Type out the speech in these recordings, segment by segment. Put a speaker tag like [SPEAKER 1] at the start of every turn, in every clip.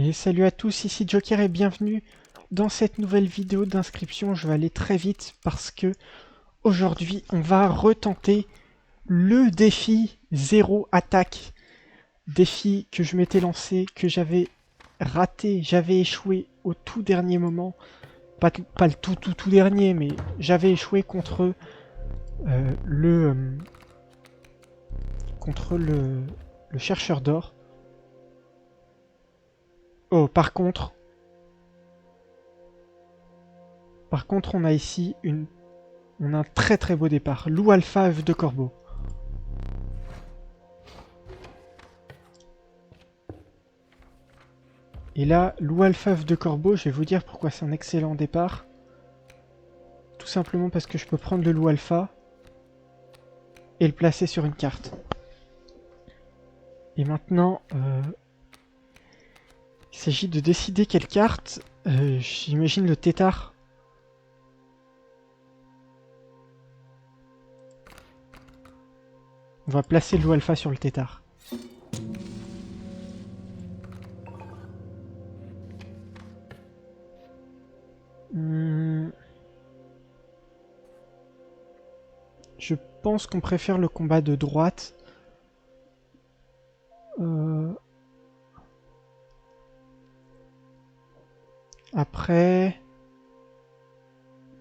[SPEAKER 1] Et salut à tous, ici Joker et bienvenue dans cette nouvelle vidéo d'inscription. Je vais aller très vite parce que aujourd'hui on va retenter le défi 0 attaque. Défi que je m'étais lancé, que j'avais raté, j'avais échoué au tout dernier moment. Pas le tout dernier, mais j'avais échoué contre le chercheur d'or. Oh, par contre, on a ici on a un très beau départ. Loup alpha œuf de corbeau. Et là, loup alpha œuf de corbeau, je vais vous dire pourquoi c'est un excellent départ. Tout simplement parce que je peux prendre le loup alpha et le placer sur une carte. Et maintenant, il s'agit de décider quelle carte. J'imagine le tétard. On va placer le loup alpha sur le tétard. Je pense qu'on préfère le combat de droite. Après...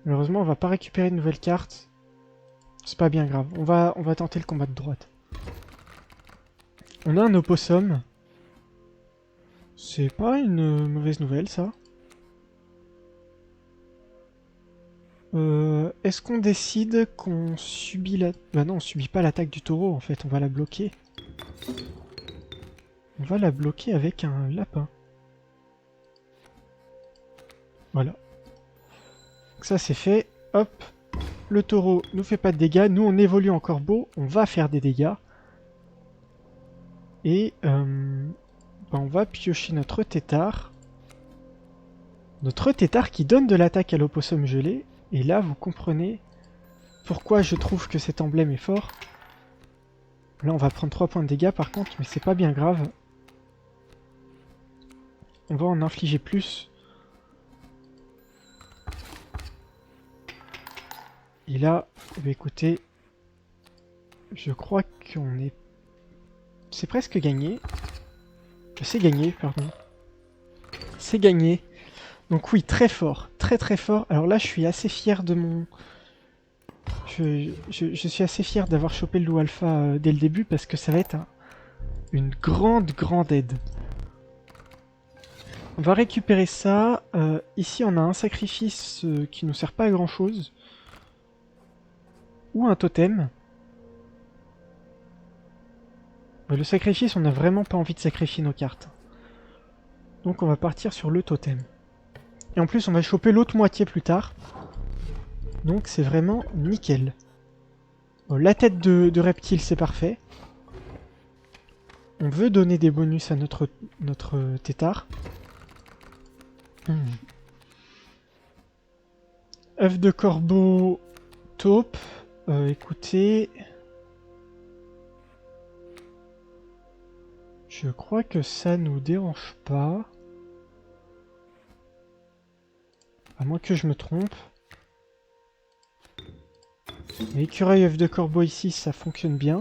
[SPEAKER 1] Malheureusement, on va pas récupérer de nouvelles cartes. C'est pas bien grave. On va tenter le combat de droite. On a un opossum. C'est pas une mauvaise nouvelle, ça. Est-ce qu'on décide qu'on subit la... Bah non, on subit pas l'attaque du taureau, en fait. On va la bloquer. On va la bloquer avec un lapin. Voilà. Donc ça, c'est fait. Hop. Le taureau nous fait pas de dégâts. Nous, on évolue en corbeau. On va faire des dégâts. Et bah, on va piocher notre tétard. Notre tétard qui donne de l'attaque à l'opossum gelé. Et là, vous comprenez pourquoi je trouve que cet emblème est fort. Là, on va prendre 3 points de dégâts par contre, mais c'est pas bien grave. On va en infliger plus. Et là, bah écoutez, je crois qu'on est... C'est presque gagné. C'est gagné, pardon. C'est gagné. Donc oui, très fort. Très fort. Alors là, je suis assez fier de mon... Je suis assez fier d'avoir chopé le loup alpha dès le début parce que ça va être une grande aide. On va récupérer ça. Ici, on a un sacrifice qui nous sert pas à grand chose. Ou un totem. Le sacrifice, on n'a vraiment pas envie de sacrifier nos cartes. Donc on va partir sur le totem. Et en plus, on va choper l'autre moitié plus tard. Donc c'est vraiment nickel. Bon, la tête de reptile, c'est parfait. On veut donner des bonus à notre tétard. œuf de corbeau, taupe. Écoutez... Je crois que ça nous dérange pas. À moins que je me trompe. L'écureuil œuf de corbeau ici, ça fonctionne bien.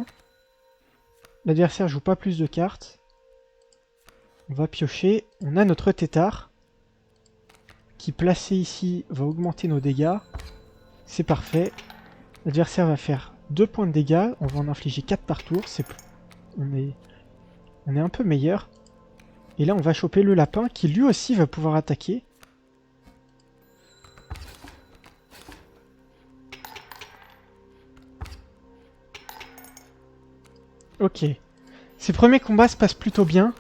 [SPEAKER 1] L'adversaire joue pas plus de cartes. On va piocher. On a notre tétard. Qui placé ici va augmenter nos dégâts. C'est parfait. L'adversaire va faire 2 points de dégâts. On va en infliger 4 par tour. On est un peu meilleur. Et là, on va choper le lapin qui lui aussi va pouvoir attaquer. Ok. Ces premiers combats se passent plutôt bien.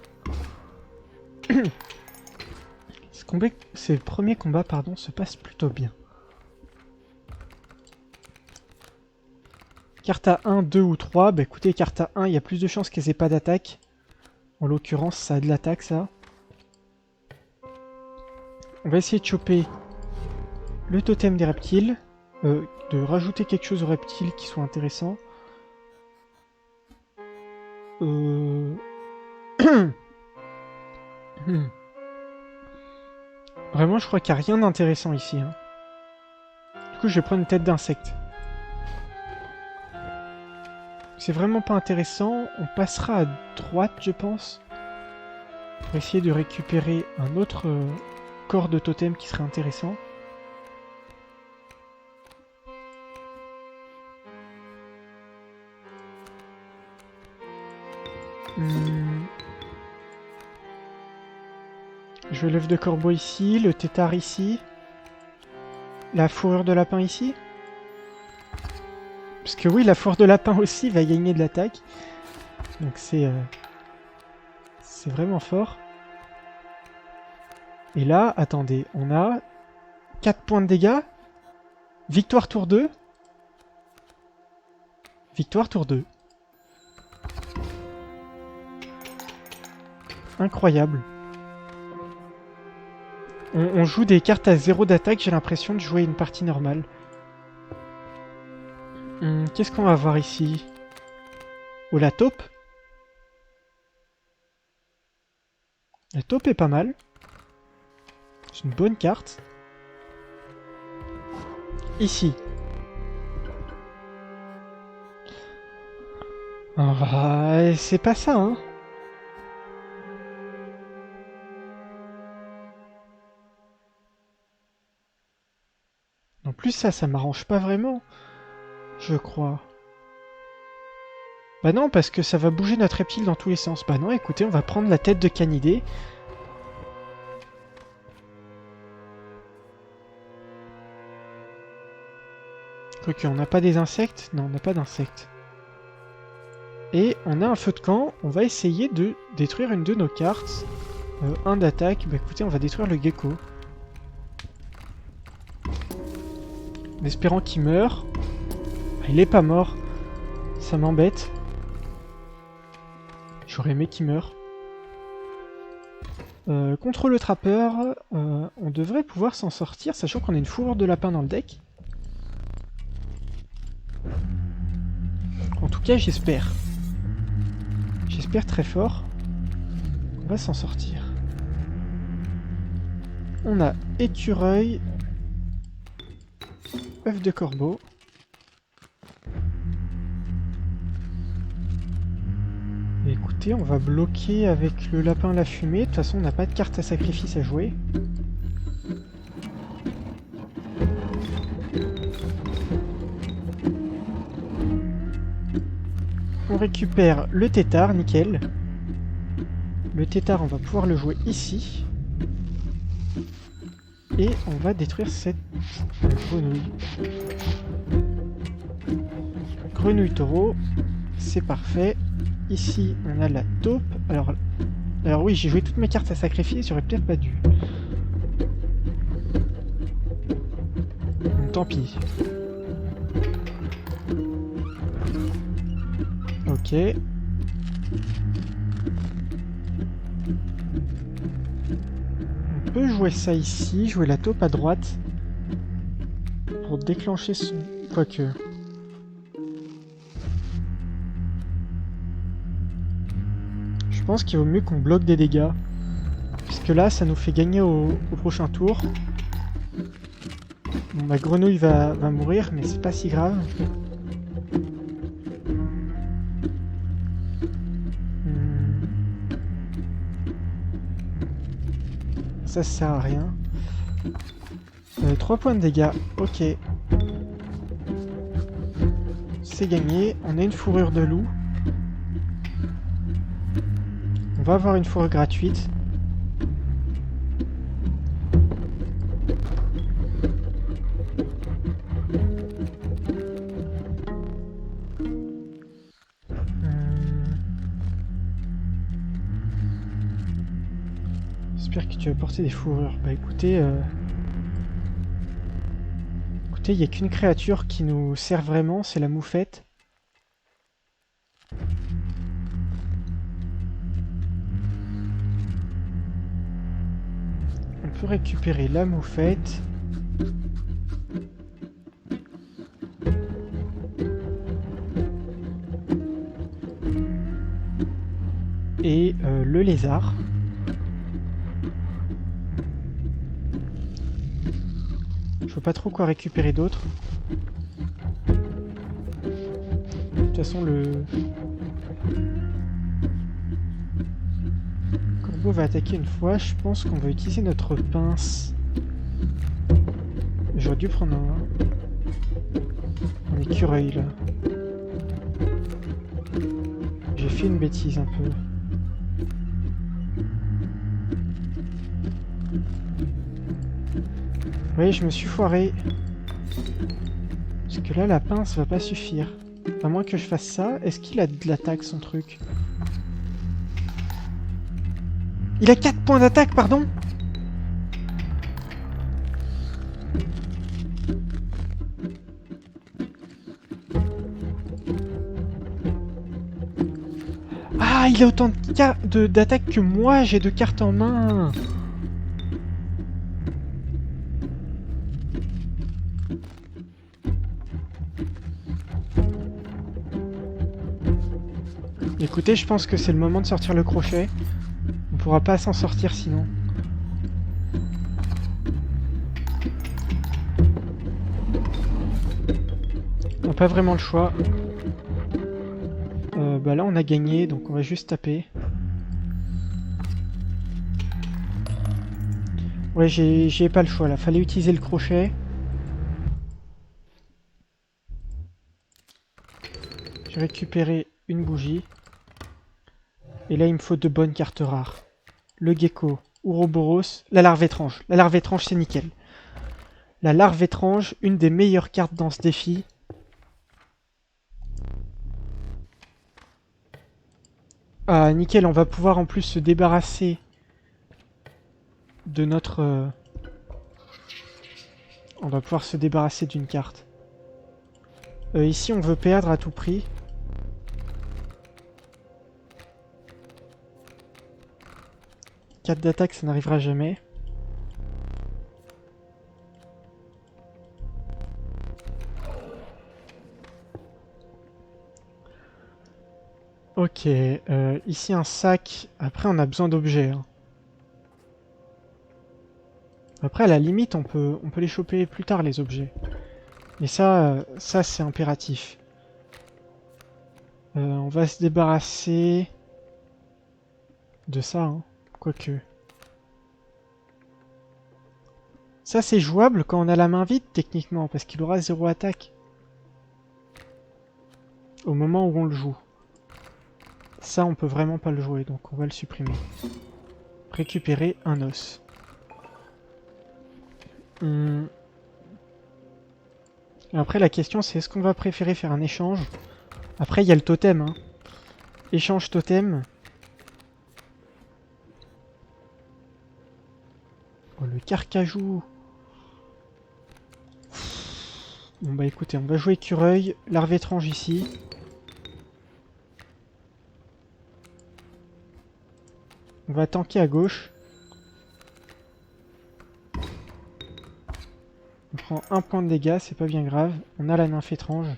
[SPEAKER 1] Ces premiers combats, pardon, se passent plutôt bien. Carte à 1, 2 ou 3. Bah écoutez, carte à 1, il y a plus de chances qu'elles aient pas d'attaque. En l'occurrence, ça a de l'attaque, ça. On va essayer de choper le totem des reptiles. De rajouter quelque chose aux reptiles qui soit intéressant. Vraiment, je crois qu'il n'y a rien d'intéressant ici. Hein. Du coup, je vais prendre une tête d'insecte. C'est vraiment pas intéressant. On passera à droite, je pense. Pour essayer de récupérer un autre corps de totem qui serait intéressant. Je veux l'œuf de corbeau ici, le tétard ici. La fourrure de lapin ici. Parce que oui, la fourrure de lapin aussi va gagner de l'attaque. Donc c'est vraiment fort. Et là, attendez, on a 4 points de dégâts. Victoire tour 2. Victoire tour 2. Incroyable. On joue des cartes à 0 d'attaque, j'ai l'impression de jouer une partie normale. Qu'est-ce qu'on va voir ici? Oh, la taupe. La taupe est pas mal. C'est une bonne carte. Ici. Ah, c'est pas ça, hein. En plus, ça m'arrange pas vraiment. Je crois. Bah non, parce que ça va bouger notre reptile dans tous les sens. Bah non, écoutez, on va prendre la tête de canidé. Quoique, on n'a pas des insectes? Non, on n'a pas d'insectes. Et on a un feu de camp. On va essayer de détruire une de nos cartes. Un d'attaque. Bah écoutez, on va détruire le gecko. En espérant qu'il meure. Il est pas mort. Ça m'embête. J'aurais aimé qu'il meure. Contre le trappeur, on devrait pouvoir s'en sortir, sachant qu'on a une fourrure de lapin dans le deck. En tout cas, j'espère. J'espère très fort qu'on va s'en sortir. On a écureuil, œuf de corbeau. Et écoutez, on va bloquer avec le lapin à la fumée. De toute façon, on n'a pas de carte à sacrifice à jouer. On récupère le tétard, nickel. Le tétard, on va pouvoir le jouer ici. Et on va détruire cette grenouille. Grenouille taureau, c'est parfait. Ici, on a la taupe. Alors oui, j'ai joué toutes mes cartes à sacrifier, j'aurais peut-être pas dû. Tant pis. Ok. On peut jouer ça ici, jouer la taupe à droite. Pour déclencher son... Quoique... Je pense qu'il vaut mieux qu'on bloque des dégâts. Puisque là, ça nous fait gagner au prochain tour. Bon, ma grenouille va mourir, mais c'est pas si grave. Ça sert à rien. 3 points de dégâts, ok. C'est gagné. On a une fourrure de loup. On va avoir une fourrure gratuite. J'espère que tu vas porter des fourrures. Bah écoutez... Écoutez, il n'y a qu'une créature qui nous sert vraiment, c'est la moufette. On peut récupérer la moufette. Et le lézard. vois pas trop quoi récupérer d'autre. De toute façon, le corbeau va attaquer une fois. Je pense qu'on va utiliser notre pince. J'aurais dû prendre un écureuil là. J'ai fait une bêtise un peu. Oui, je me suis foiré. Parce que là, la pince va pas suffire. À moins que je fasse ça. Est-ce qu'il a de l'attaque, son truc? Il a 4 points d'attaque, pardon? Ah, il a autant d'attaque que moi, j'ai de cartes en main. Écoutez, je pense que c'est le moment de sortir le crochet. On pourra pas s'en sortir sinon. On n'a pas vraiment le choix. Bah là on a gagné, donc on va juste taper. Ouais, j'ai pas le choix là, fallait utiliser le crochet. J'ai récupéré une bougie. Et là il me faut de bonnes cartes rares. Le gecko, Ouroboros, la larve étrange. La larve étrange c'est nickel. La larve étrange, une des meilleures cartes dans ce défi. Ah nickel, on va pouvoir en plus se débarrasser de notre... On va pouvoir se débarrasser d'une carte. Ici on veut perdre à tout prix. D'attaque, ça n'arrivera jamais. Ok, ici un sac. Après, on a besoin d'objets. Hein. Après, à la limite, on peut les choper plus tard, les objets. Mais ça c'est impératif. On va se débarrasser de ça, hein. Quoique. Ça, c'est jouable quand on a la main vide, techniquement, parce qu'il aura 0 attaque. Au moment où on le joue. Ça, on peut vraiment pas le jouer, donc on va le supprimer. Récupérer un os. Après, la question, c'est est-ce qu'on va préférer faire un échange? Après, il y a le totem. Hein. Échange totem. Oh, le carcajou. Bon bah écoutez, on va jouer écureuil, larve étrange ici. On va tanker à gauche. On prend un point de dégâts, c'est pas bien grave. On a la nymphe étrange.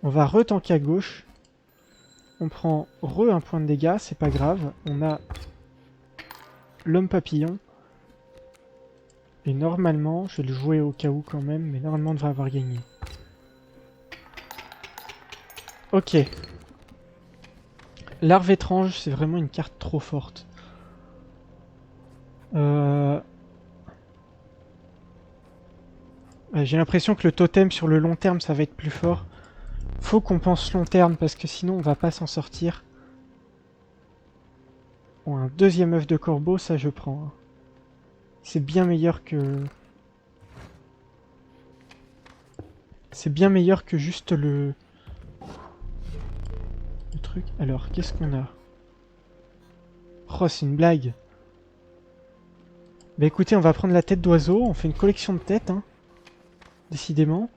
[SPEAKER 1] On va retanker à gauche. On prend un point de dégâts, c'est pas grave. On a l'homme papillon. Et normalement, je vais le jouer au cas où quand même, mais normalement on devrait avoir gagné. Ok. Larve étrange, c'est vraiment une carte trop forte. J'ai l'impression que le totem sur le long terme, ça va être plus fort. Faut qu'on pense long terme, parce que sinon on va pas s'en sortir. Bon, un deuxième œuf de corbeau, ça je prends. Hein. C'est bien meilleur que... C'est bien meilleur que juste le truc. Alors, qu'est-ce qu'on a? Oh, c'est une blague. Bah écoutez, on va prendre la tête d'oiseau. On fait une collection de têtes, hein. Décidément.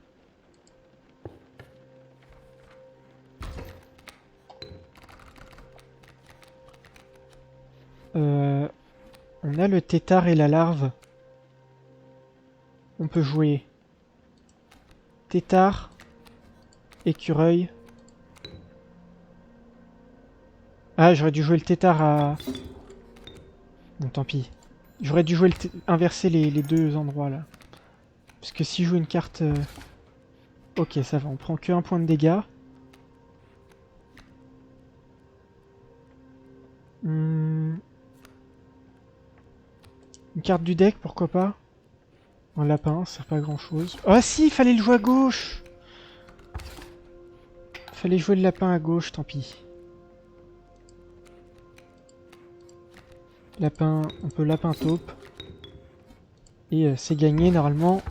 [SPEAKER 1] On a le tétard et la larve. On peut jouer tétard, écureuil. Ah, j'aurais dû jouer le tétard à... Bon, tant pis. J'aurais dû jouer inverser les deux endroits, là. Parce que si je joue une carte... Ok, ça va, on prend que 1 point de dégâts. Une carte du deck, pourquoi pas? Un lapin, ça sert pas à grand chose. Ah si, il fallait le jouer à gauche! Fallait jouer le lapin à gauche, tant pis. Lapin, un peu lapin taupe. Et c'est gagné normalement.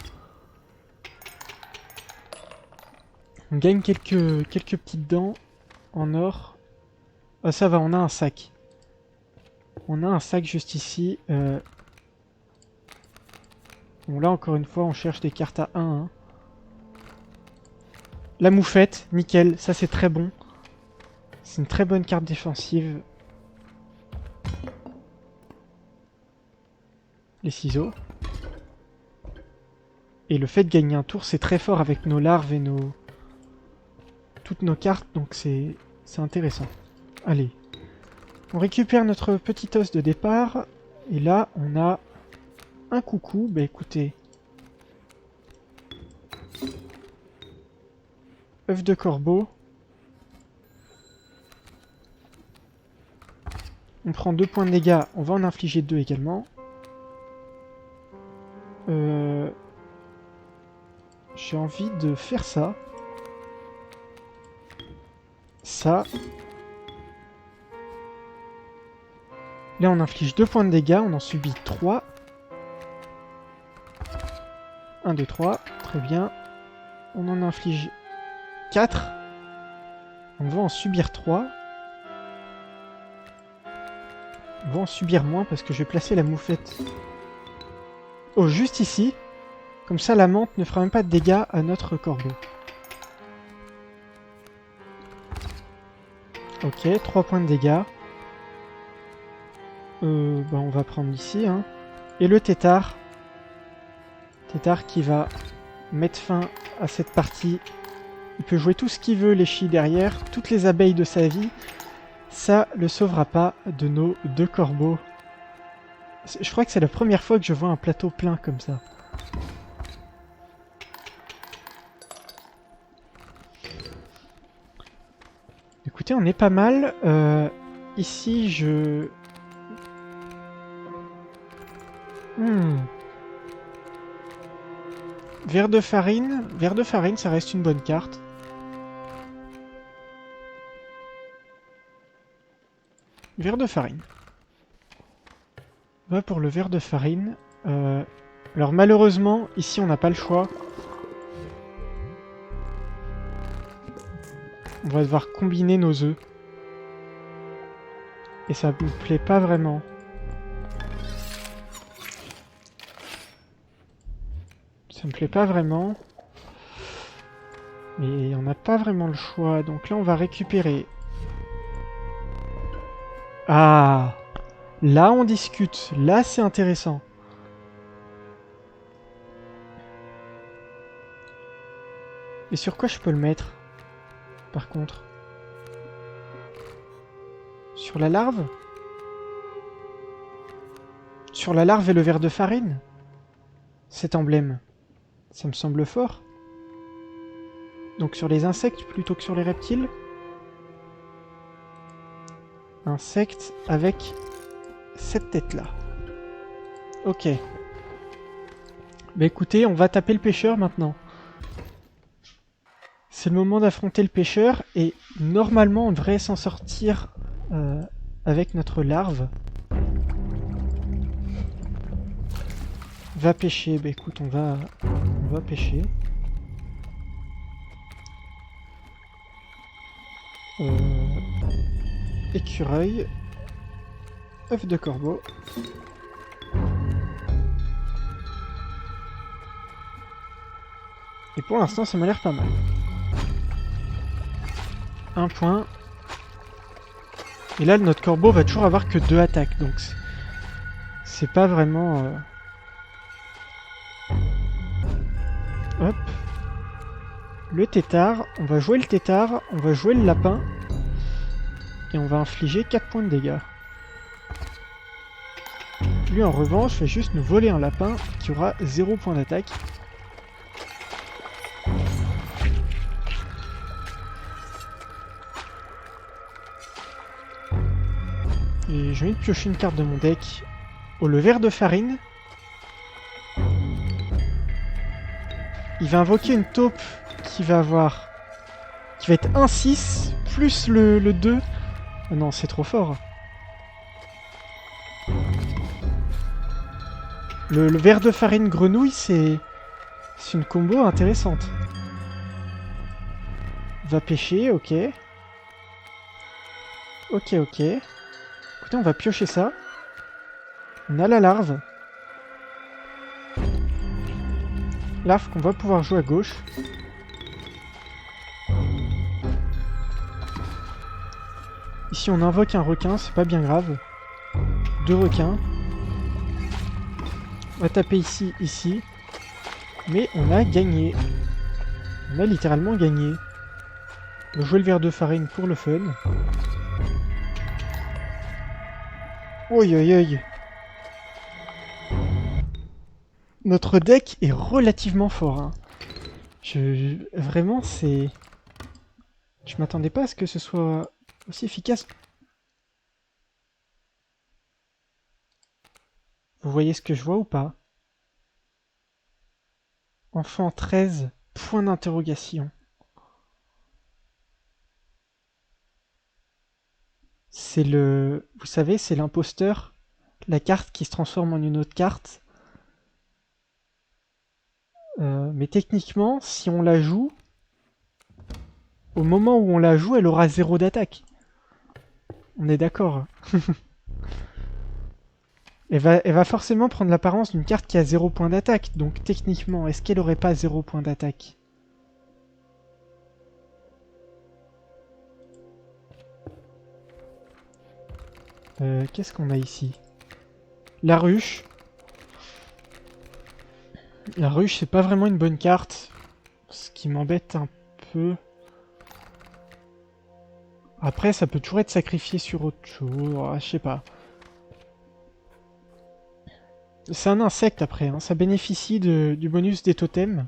[SPEAKER 1] On gagne quelques petites dents en or. Ah ça va, on a un sac. On a un sac juste ici. Bon là encore une fois on cherche des cartes à 1. Hein. La moufette, nickel, ça c'est très bon. C'est une très bonne carte défensive. Les ciseaux. Et le fait de gagner un tour c'est très fort avec nos larves et toutes nos cartes, donc c'est intéressant. Allez. On récupère notre petit os de départ. Et là, on a un coucou. Bah écoutez. œuf de corbeau. On prend 2 points de dégâts. On va en infliger 2 également. J'ai envie de faire ça. Ça. Là, on inflige 2 points de dégâts, on en subit 3. 1, 2, 3, très bien. On en inflige 4. On va en subir 3. On va en subir moins parce que je vais placer la moufette. Oh, juste ici. Comme ça, la menthe ne fera même pas de dégâts à notre corbeau. Ok, 3 points de dégâts. Bah on va prendre ici. Hein. Et le tétard. Tétard qui va mettre fin à cette partie. Il peut jouer tout ce qu'il veut, les chis derrière. Toutes les abeilles de sa vie. Ça le sauvera pas de nos 2 corbeaux. Je crois que c'est la première fois que je vois un plateau plein comme ça. Écoutez, on est pas mal. Ici, je... Verre de farine. Verre de farine, ça reste une bonne carte. Verre de farine. On va pour le verre de farine. Alors malheureusement, ici on n'a pas le choix. On va devoir combiner nos œufs. Et ça me plaît pas vraiment. Ça me plaît pas vraiment. Mais on n'a pas vraiment le choix. Donc là on va récupérer. Ah! Là on discute. Là c'est intéressant. Et sur quoi je peux le mettre? Par contre. Sur la larve? Sur la larve et le verre de farine? Cet emblème. Ça me semble fort. Donc sur les insectes plutôt que sur les reptiles? Insectes avec cette tête-là. Ok. Bah écoutez, on va taper le pêcheur maintenant. C'est le moment d'affronter le pêcheur et normalement on devrait s'en sortir avec notre larve. Va pêcher, bah écoute, on va pêcher. Écureuil. œuf de corbeau. Et pour l'instant ça m'a l'air pas mal. 1 point. Et là notre corbeau va toujours avoir que 2 attaques, donc c'est pas vraiment... Hop. Le tétard, on va jouer le tétard, on va jouer le lapin. Et on va infliger 4 points de dégâts. Lui en revanche va juste nous voler un lapin qui aura 0 point d'attaque. j'ai envie de piocher une carte de mon deck. Oh, le ver de farine. Il va invoquer une taupe qui va avoir... qui va être 1-6 plus le 2. Oh non, c'est trop fort. Le ver de farine grenouille, c'est une combo intéressante. Va pêcher, ok. Ok. Écoutez, on va piocher ça. On a la larve. Larve qu'on va pouvoir jouer à gauche. Ici, on invoque un requin, c'est pas bien grave. 2 requins. On va taper ici. Mais on a gagné. On a littéralement gagné. On va jouer le ver de farine pour le fun. Oi. Notre deck est relativement fort. Hein. Vraiment, c'est... Je m'attendais pas à ce que ce soit aussi efficace. Vous voyez ce que je vois ou pas? Enfant 13, point d'interrogation. C'est le... Vous savez, c'est l'imposteur. La carte qui se transforme en une autre carte. Mais techniquement, si on la joue, au moment où on la joue, elle aura 0 d'attaque. On est d'accord. Elle va forcément prendre l'apparence d'une carte qui a 0 point d'attaque. Donc techniquement, est-ce qu'elle aurait pas 0 point d'attaque? Qu'est-ce qu'on a ici? La ruche. La ruche, c'est pas vraiment une bonne carte. Ce qui m'embête un peu. Après, ça peut toujours être sacrifié sur autre chose. Je sais pas. C'est un insecte après. Hein. Ça bénéficie du bonus des totems.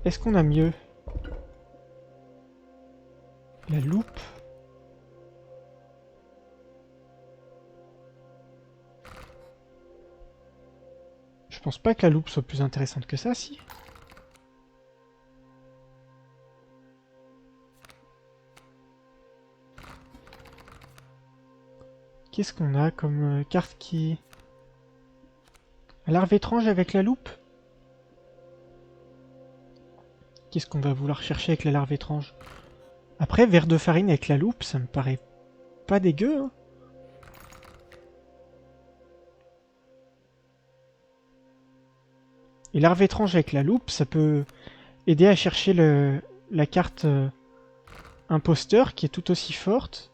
[SPEAKER 1] Est-ce qu'on a mieux? La loupe. Je pense pas que la loupe soit plus intéressante que ça, si. Qu'est-ce qu'on a comme carte qui... Larve étrange avec la loupe? Qu'est-ce qu'on va vouloir chercher avec la larve étrange? Après, ver de farine avec la loupe, ça me paraît pas dégueu. Hein. Et larve étrange avec la loupe, ça peut aider à chercher la carte imposteur qui est tout aussi forte.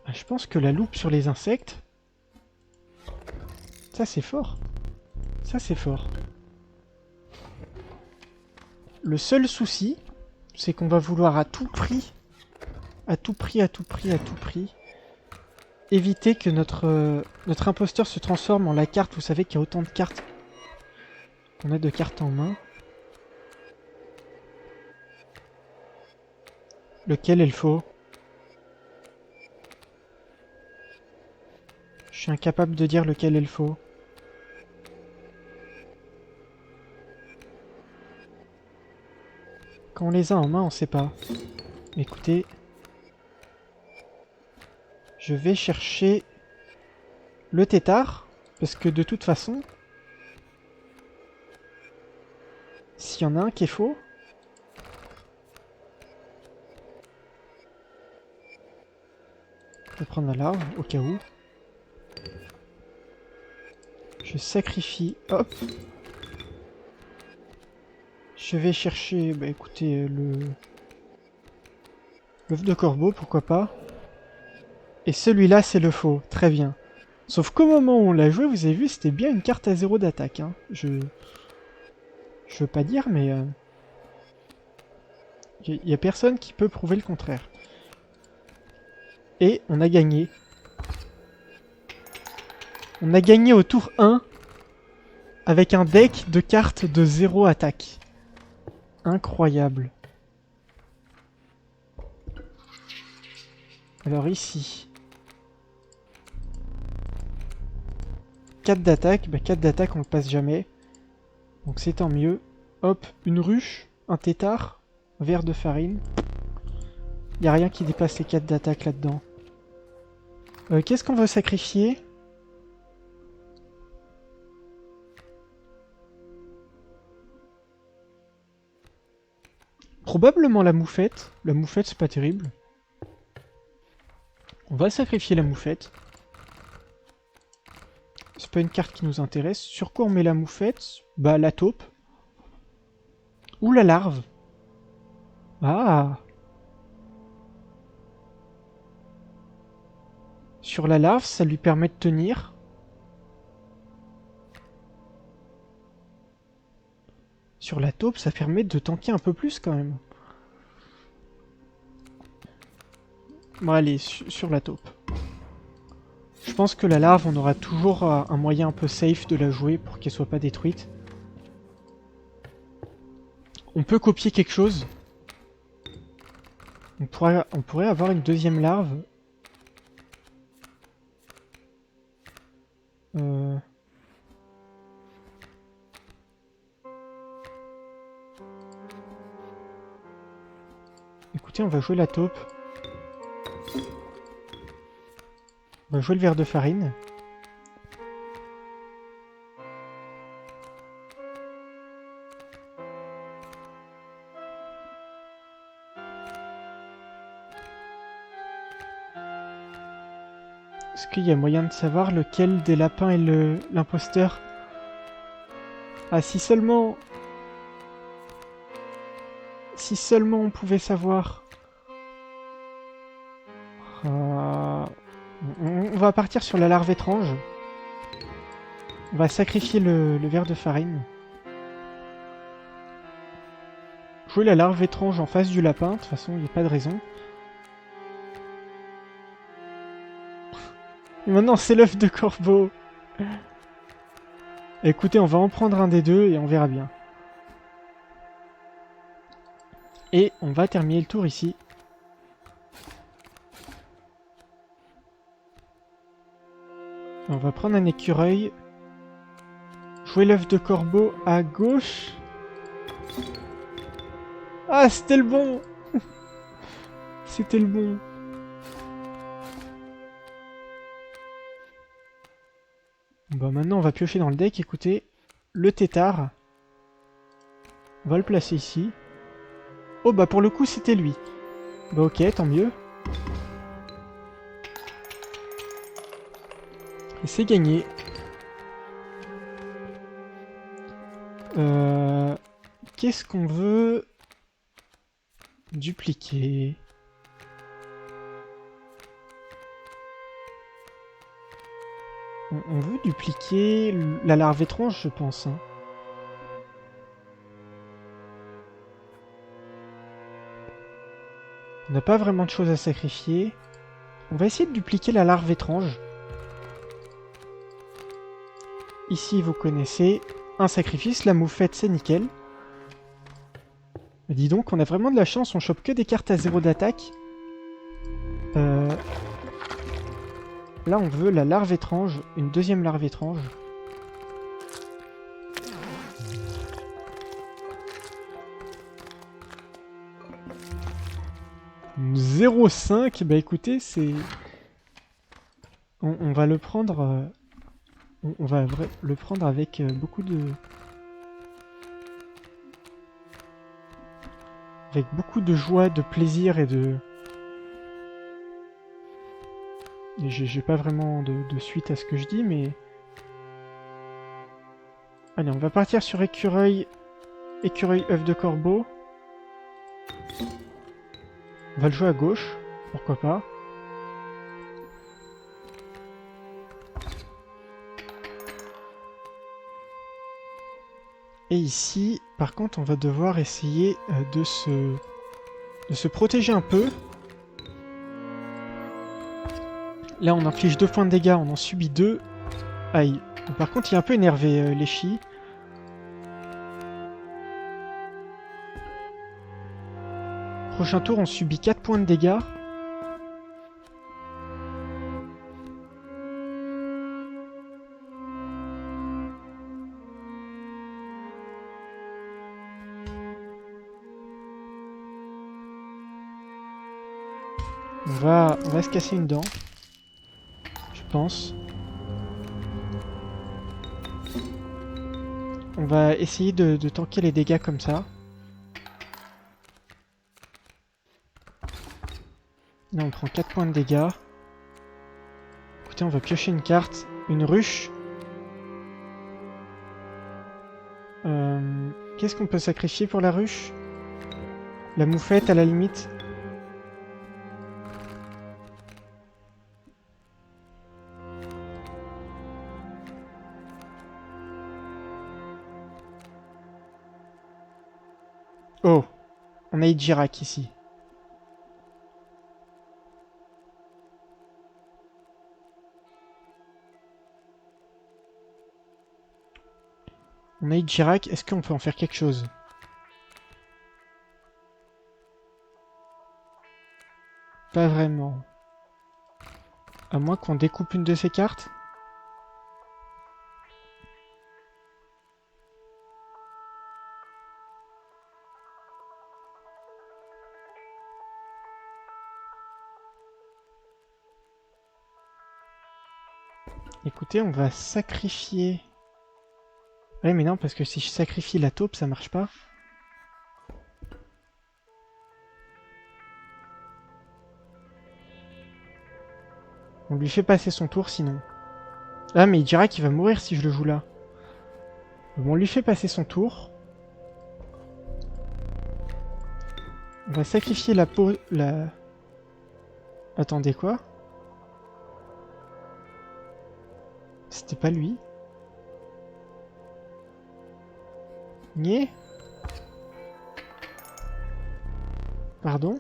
[SPEAKER 1] Ah, je pense que la loupe sur les insectes, ça c'est fort. Ça c'est fort. Le seul souci, c'est qu'on va vouloir à tout prix, éviter que notre imposteur se transforme en la carte. Vous savez qu'il y a autant de cartes qu'on a de cartes en main. Lequel est le faux? Je suis incapable de dire lequel est le faux. Quand on les a en main, on sait pas. Écoutez, je vais chercher le tétard, parce que de toute façon, s'il y en a un qui est faux, je vais prendre la larve, au cas où. Je sacrifie, hop. Je vais chercher, bah écoutez, l'œuf de corbeau, pourquoi pas. Et celui-là, c'est le faux, très bien. Sauf qu'au moment où on l'a joué, vous avez vu, c'était bien une carte à 0 d'attaque. Hein. Je veux pas dire, mais... y a personne qui peut prouver le contraire. Et on a gagné. On a gagné au tour 1 avec un deck de cartes de 0 attaque. Incroyable. Alors ici. 4 d'attaque. Bah 4 d'attaque on le passe jamais. Donc c'est tant mieux. Hop, une ruche, un tétard, un verre de farine. Y a rien qui dépasse les 4 d'attaque là-dedans. Qu'est-ce qu'on veut sacrifier? Probablement la moufette. La moufette, c'est pas terrible. On va sacrifier la moufette. C'est pas une carte qui nous intéresse. Sur quoi on met la moufette? Bah, la taupe. Ou la larve. Ah! Sur la larve, ça lui permet de tenir. Sur la taupe, ça permet de tanker un peu plus quand même. Bon allez, sur la taupe. Je pense que la larve, on aura toujours un moyen un peu safe de la jouer pour qu'elle soit pas détruite. On peut copier quelque chose. On pourrait avoir une deuxième larve. Écoutez, on va jouer la taupe. On va jouer le verre de farine. Est-ce qu'il y a moyen de savoir lequel des lapins est l'imposteur? Ah, si seulement... Si seulement on pouvait savoir... On va partir sur la larve étrange. On va sacrifier le verre de farine. Jouer la larve étrange en face du lapin, de toute façon, il n'y a pas de raison. Et maintenant, c'est l'œuf de corbeau. Écoutez, on va en prendre un des deux et on verra bien. Et on va terminer le tour ici. On va prendre un écureuil. Jouer l'œuf de corbeau à gauche. Ah, c'était le bon. C'était le bon. Bon, maintenant on va piocher dans le deck, écoutez. Le tétard. On va le placer ici. Oh bah pour le coup c'était lui. Bah ok, tant mieux. Et c'est gagné. Qu'est-ce qu'on veut dupliquer? On veut dupliquer la larve étrange, je pense. Hein. On n'a pas vraiment de choses à sacrifier. On va essayer de dupliquer la larve étrange. Ici, vous connaissez un sacrifice. La moufette, c'est nickel. Dis donc, on a vraiment de la chance. On chope que des cartes à 0 d'attaque. Là, on veut la larve étrange. Une deuxième larve étrange. Une 0,5. Bah écoutez, c'est... On va le prendre... On va le prendre avec beaucoup de... Avec beaucoup de joie, de plaisir et de... Et j'ai pas vraiment de suite à ce que je dis, mais... Allez, on va partir sur écureuil. Écureuil œuf de corbeau. On va le jouer à gauche, pourquoi pas. Et ici, par contre, on va devoir essayer de se protéger un peu. Là, on inflige 2 points de dégâts, on en subit 2. Aïe. Par contre, il est un peu énervé, Leshy. Prochain tour, on subit 4 points de dégâts. On va se casser une dent. Je pense. On va essayer de tanker les dégâts comme ça. Là, on prend 4 points de dégâts. Écoutez, on va piocher une carte. Une ruche. Qu'est-ce qu'on peut sacrifier pour la ruche? La moufette, à la limite. Oh, on a Ijirak ici. On a Ijirak, est-ce qu'on peut en faire quelque chose? Pas vraiment. À moins qu'on découpe une de ces cartes. Écoutez, on va sacrifier... Ouais, mais non, parce que si je sacrifie la taupe, ça marche pas. On lui fait passer son tour, sinon. Ah, mais il dira qu'il va mourir si je le joue là. Bon, on lui fait passer son tour. On va sacrifier la peau... la... Attendez, quoi? C'était pas lui? Nier? Pardon?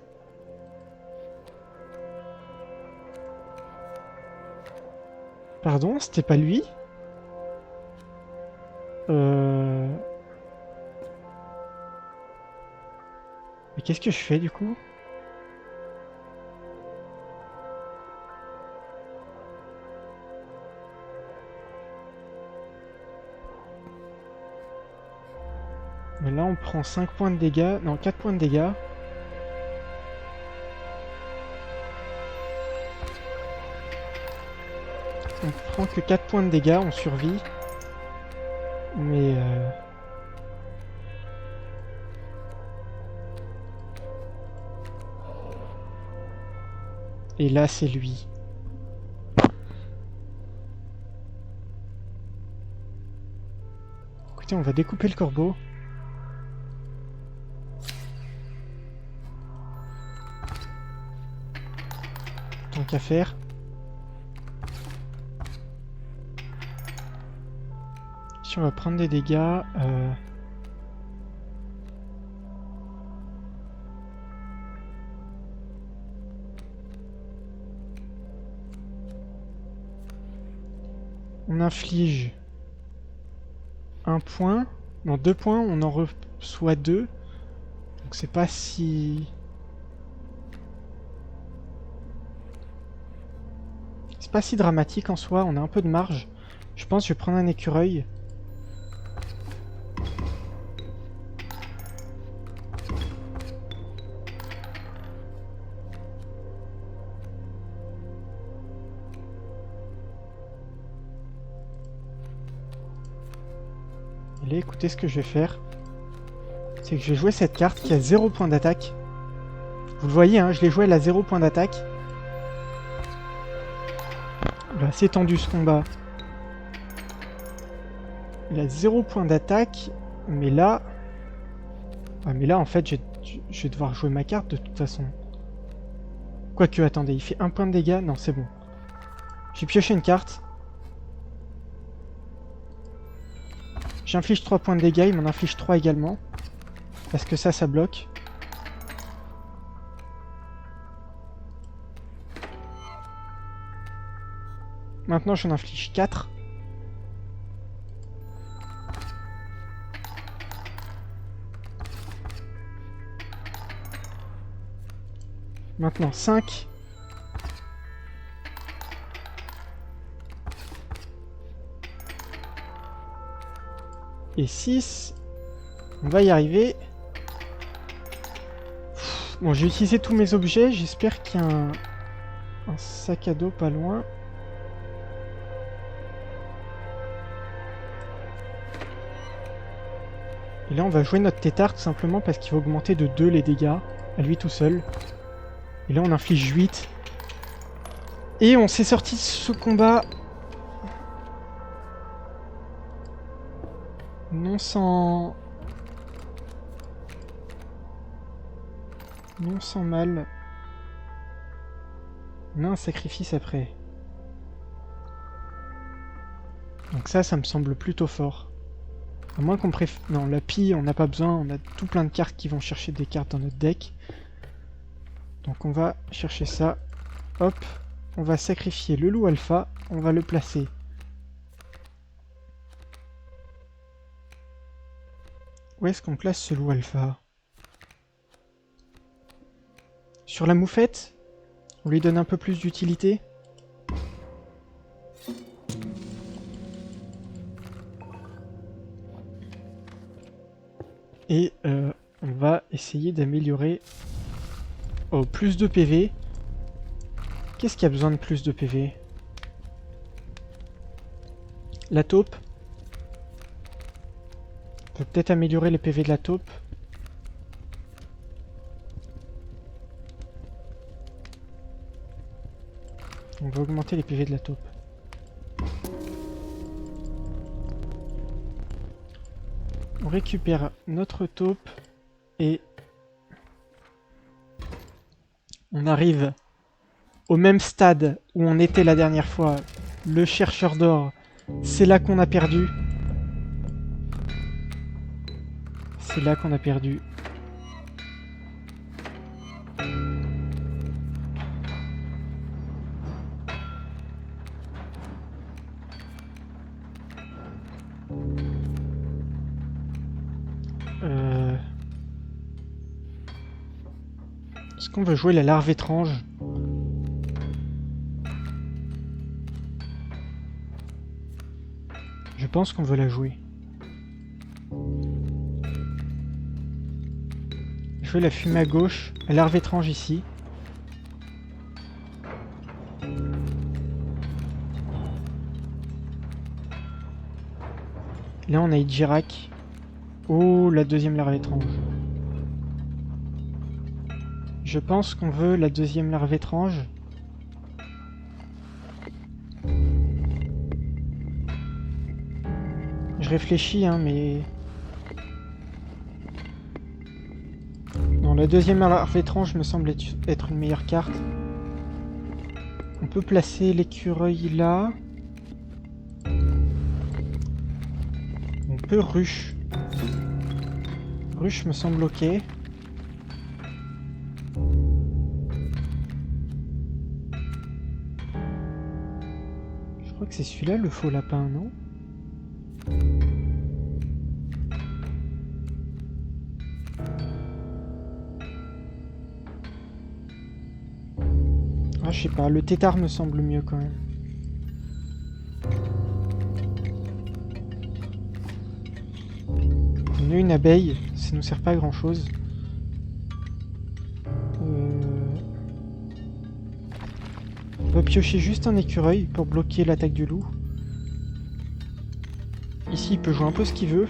[SPEAKER 1] Pardon, c'était pas lui? Mais qu'est-ce que je fais du coup? Mais là on prend 5 points de dégâts, non 4 points de dégâts. On prend que 4 points de dégâts, on survit. Mais et là c'est lui. Écoutez, on va découper le corbeau. Tant qu'à faire. Si on va prendre des dégâts... on inflige 1 point. Non, 2 points, on en reçoit 2. Donc c'est pas si... C'est pas si dramatique en soi, on a un peu de marge. Je pense que je vais prendre un écureuil. Allez, écoutez ce que je vais faire. C'est que je vais jouer cette carte qui a 0 point d'attaque. Vous le voyez, hein, je l'ai joué, elle a 0 point d'attaque. Il a assez tendu ce combat. Il a 0 point d'attaque, mais là... Ah, mais là, en fait, je vais devoir jouer ma carte de toute façon. Quoique, attendez, il fait 1 point de dégâts. Non, c'est bon. J'ai pioché une carte. J'inflige 3 points de dégâts, il m'en inflige 3 également. Parce que ça bloque. Maintenant, j'en inflige 4. Maintenant 5. Et 6. On va y arriver. Bon, j'ai utilisé tous mes objets. J'espère qu'il y a Un sac à dos pas loin. Et là on va jouer notre tétard tout simplement parce qu'il va augmenter de 2 les dégâts à lui tout seul. Et là on inflige 8. Et on s'est sorti de ce combat non sans mal. On a un sacrifice après. Donc ça me semble plutôt fort. À moins qu'on préfère... Non, la pille, on n'a pas besoin. On a tout plein de cartes qui vont chercher des cartes dans notre deck. Donc on va chercher ça. Hop. On va sacrifier le loup alpha. On va le placer. Où est-ce qu'on place ce loup alpha? Sur la moufette? On lui donne un peu plus d'utilité? Et on va essayer d'améliorer... Oh, plus de PV. Qu'est-ce qui a besoin de plus de PV? La taupe. On peut peut-être améliorer les PV de la taupe. On va augmenter les PV de la taupe. On récupère notre taupe et on arrive au même stade où on était la dernière fois. Le chercheur d'or, c'est là qu'on a perdu. C'est là qu'on a perdu. Est-ce qu'on veut jouer la larve étrange? Je pense qu'on veut la jouer. Je veux la fumée à gauche, la larve étrange ici. Là on a Ijirak. Oh, la deuxième larve étrange. Je pense qu'on veut la deuxième larve étrange. Je réfléchis, hein, mais... Non, la deuxième larve étrange me semble être une meilleure carte. On peut placer l'écureuil là. On peut ruche. Ruche me semble ok. Je crois que c'est celui-là le faux lapin, non? Ah, je sais pas, le tétard me semble mieux quand même. On a une abeille, ça nous sert pas à grand chose. On va piocher juste un écureuil pour bloquer l'attaque du loup. Ici, il peut jouer un peu ce qu'il veut.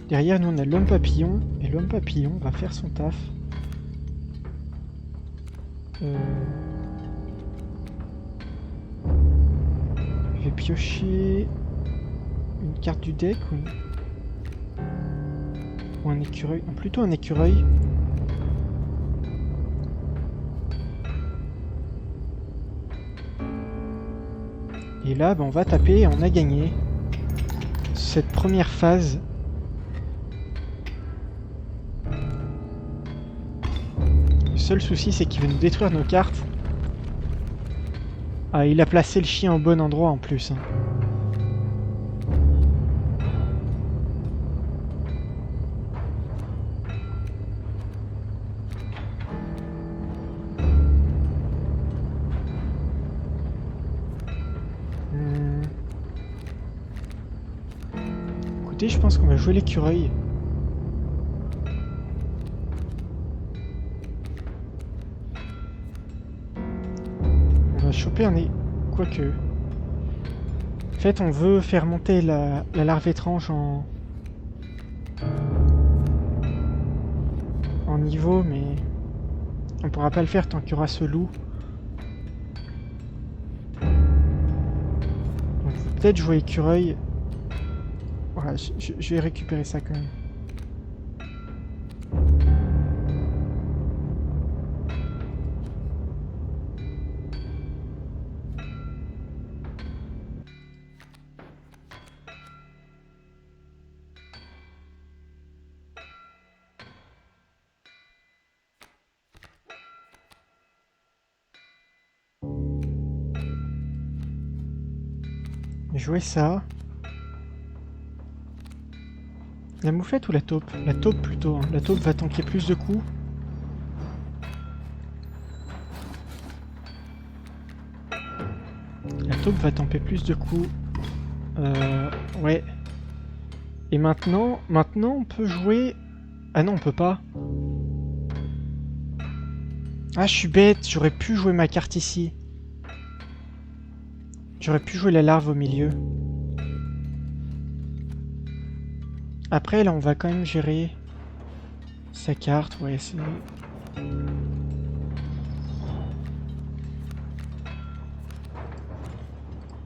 [SPEAKER 1] Derrière, nous, on a l'homme papillon. Et l'homme papillon va faire son taf. Je vais piocher une carte du deck ou un écureuil. Non, plutôt un écureuil. Et là, on va taper et on a gagné cette première phase. Le seul souci, c'est qu'il veut nous détruire nos cartes. Ah, il a placé le chien au bon endroit en plus. Hein. Écoutez, je pense qu'on va jouer l'écureuil. choper un... Quoique... En fait, on veut faire monter la larve étrange en niveau, mais on pourra pas le faire tant qu'il y aura ce loup. Donc, peut-être jouer écureuil. Voilà, je vais récupérer ça quand même. Jouer ça. La moufette ou la taupe? La taupe plutôt. Hein. La taupe va tanker plus de coups. La taupe va tanker plus de coups. Ouais. Et maintenant on peut jouer... Ah non, on peut pas. Ah, je suis bête. J'aurais pu jouer ma carte ici. J'aurais pu jouer la larve au milieu. Après, là, on va quand même gérer sa carte. Ouais, c'est...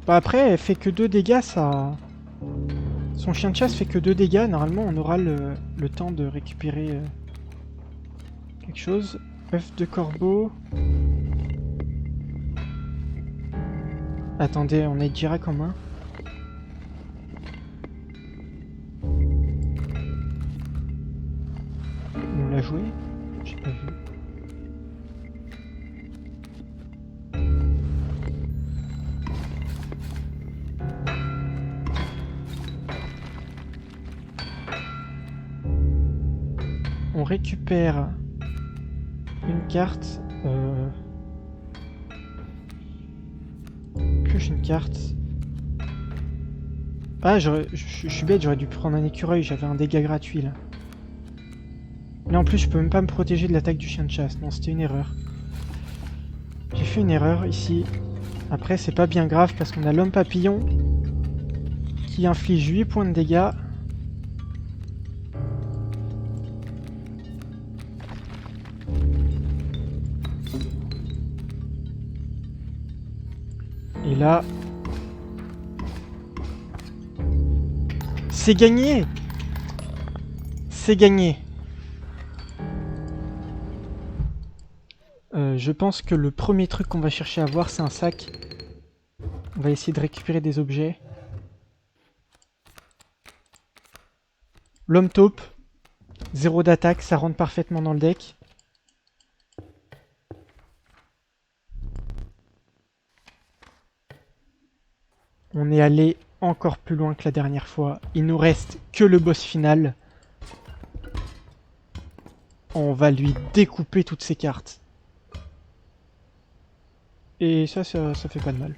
[SPEAKER 1] Bah après, elle fait que 2 dégâts, ça... Son chien de chasse fait que 2 dégâts. Normalement, on aura le temps de récupérer quelque chose. œuf de corbeau. Attendez, on est direct en main. On l'a joué? J'ai pas vu. On récupère une carte. Pioche une carte. Ah, je suis bête, j'aurais dû prendre un écureuil, j'avais un dégât gratuit là. Là en plus, je peux même pas me protéger de l'attaque du chien de chasse. Non, c'était une erreur. J'ai fait une erreur ici. Après, c'est pas bien grave parce qu'on a l'homme papillon qui inflige 8 points de dégâts. Et là... C'est gagné! C'est gagné! Je pense que le premier truc qu'on va chercher à voir, c'est un sac. On va essayer de récupérer des objets. L'homme taupe. 0 d'attaque, ça rentre parfaitement dans le deck. On est allé encore plus loin que la dernière fois. Il nous reste que le boss final. On va lui découper toutes ses cartes. Et ça fait pas de mal.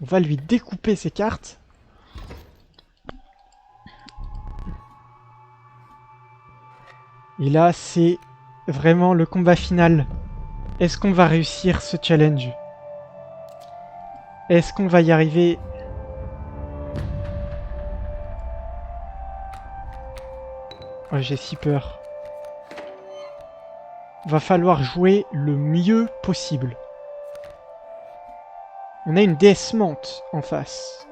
[SPEAKER 1] On va lui découper ses cartes. Et là, c'est vraiment le combat final. Est-ce qu'on va réussir ce challenge? Est-ce qu'on va y arriver? Oh, j'ai si peur. Va falloir jouer le mieux possible. On a une déesse menthe en face.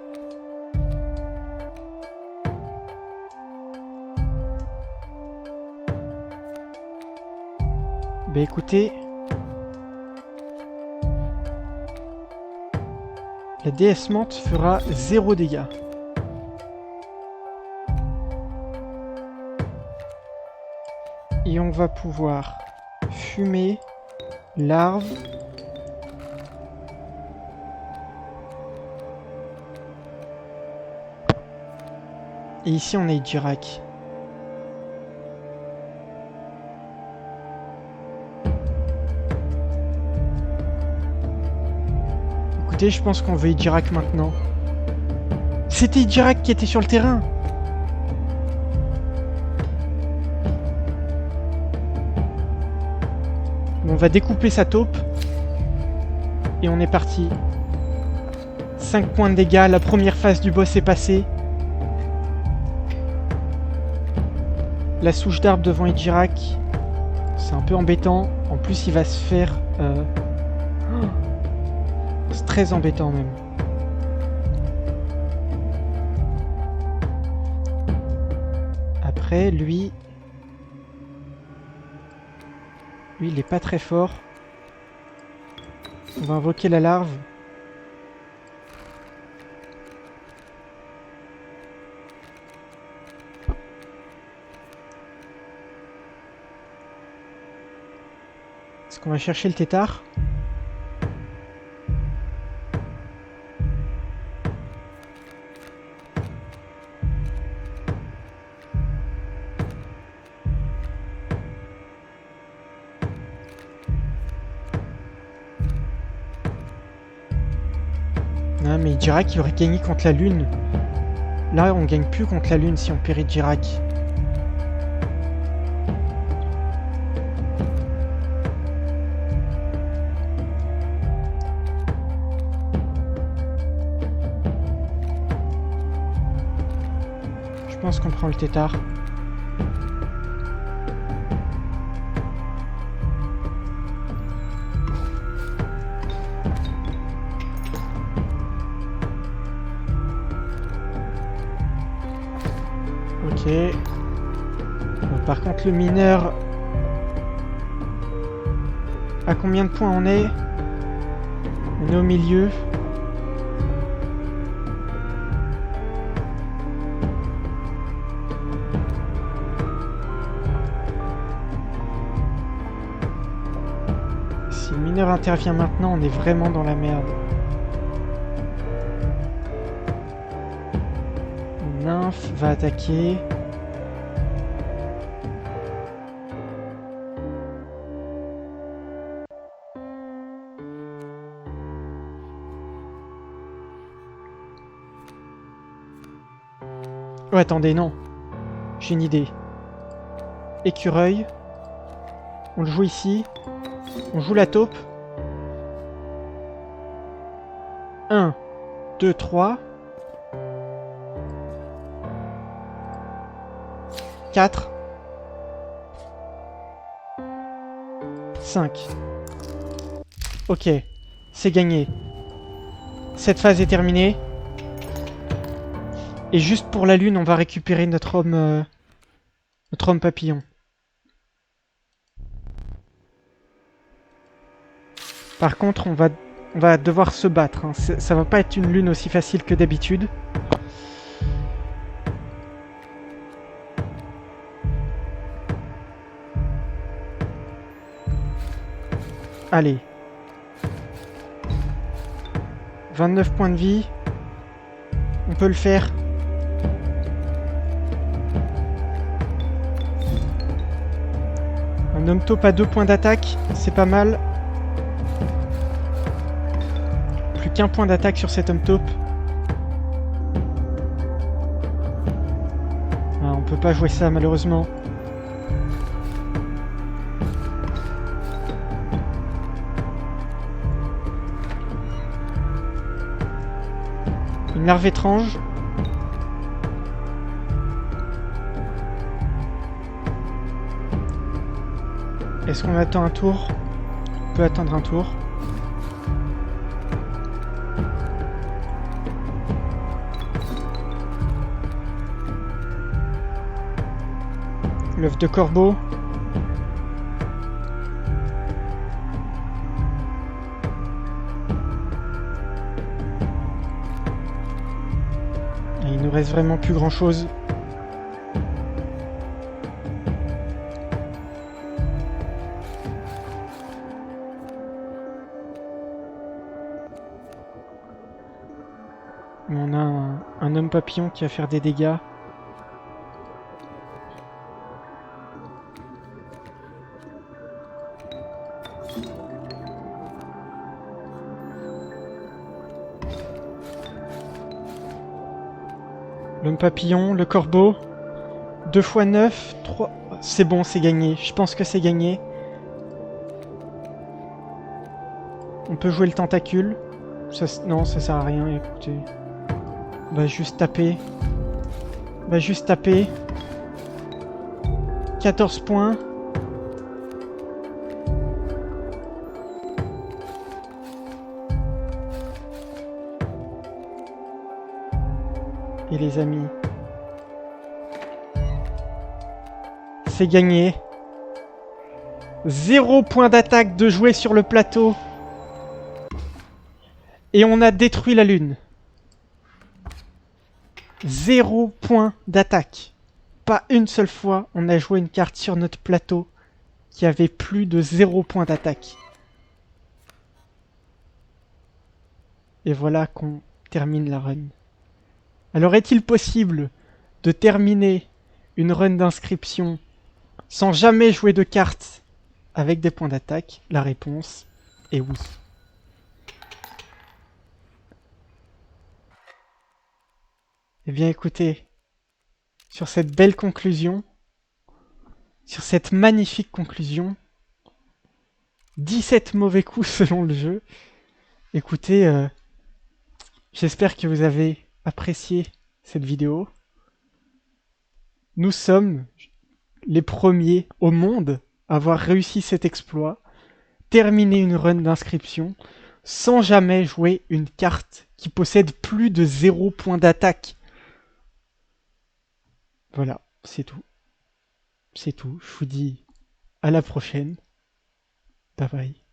[SPEAKER 1] Bah écoutez... La déesse menthe fera 0 dégâts. Et on va pouvoir fumer, larve. Et ici on est Dirac. Écoutez, je pense qu'on veut Dirac maintenant. C'était Dirac qui était sur le terrain. On va découper sa taupe. Et on est parti. 5 points de dégâts, la première phase du boss est passée. La souche d'arbre devant Ejirak. C'est un peu embêtant. En plus, il va se faire... C'est très embêtant même. Après, lui, il est pas très fort. On va invoquer la larve. Est-ce qu'on va chercher le tétard ? Non, mais Ejirak, il aurait gagné contre la lune. Là, on gagne plus contre la lune si on périt Ejirak. Je pense qu'on prend le tétard. Ok. Bon, par contre, le mineur... À combien de points on est? On est au milieu. Si le mineur intervient maintenant, on est vraiment dans la merde. Nymphe va attaquer. Oh, attendez, non. J'ai une idée. Écureuil. On le joue ici. On joue la taupe. 1, 2, 3. 4. 5. Ok. C'est gagné. Cette phase est terminée. Et juste pour la lune, on va récupérer notre homme papillon. Par contre, on va devoir se battre. Hein. Ça va pas être une lune aussi facile que d'habitude. Allez. 29 points de vie. On peut le faire. Un homme taupe à 2 points d'attaque, c'est pas mal. Plus qu'un point d'attaque sur cet homme taupe. Ah, on peut pas jouer ça malheureusement. Une larve étrange. Est-ce qu'on attend un tour? On peut attendre un tour. L'œuf de corbeau. Et il nous reste vraiment plus grand chose. On a un homme papillon qui va faire des dégâts. L'homme papillon, le corbeau. 2 x 9, 3... C'est bon, c'est gagné. Je pense que c'est gagné. On peut jouer le tentacule. Non, ça sert à rien, écoutez. On va juste taper. On va juste taper. 14 points. Et les amis, c'est gagné. 0 point d'attaque de jouer sur le plateau. Et on a détruit la lune. 0 point d'attaque. Pas une seule fois on a joué une carte sur notre plateau qui avait plus de 0 point d'attaque. Et voilà qu'on termine la run. Alors est-il possible de terminer une run d'inscription sans jamais jouer de cartes avec des points d'attaque? La réponse est oui. Eh bien écoutez, sur cette belle conclusion, sur cette magnifique conclusion, 17 mauvais coups selon le jeu. Écoutez, j'espère que vous avez apprécié cette vidéo. Nous sommes les premiers au monde à avoir réussi cet exploit, terminer une run d'inscription sans jamais jouer une carte qui possède plus de 0 point d'attaque. Voilà, c'est tout. C'est tout. Je vous dis à la prochaine. Bye bye.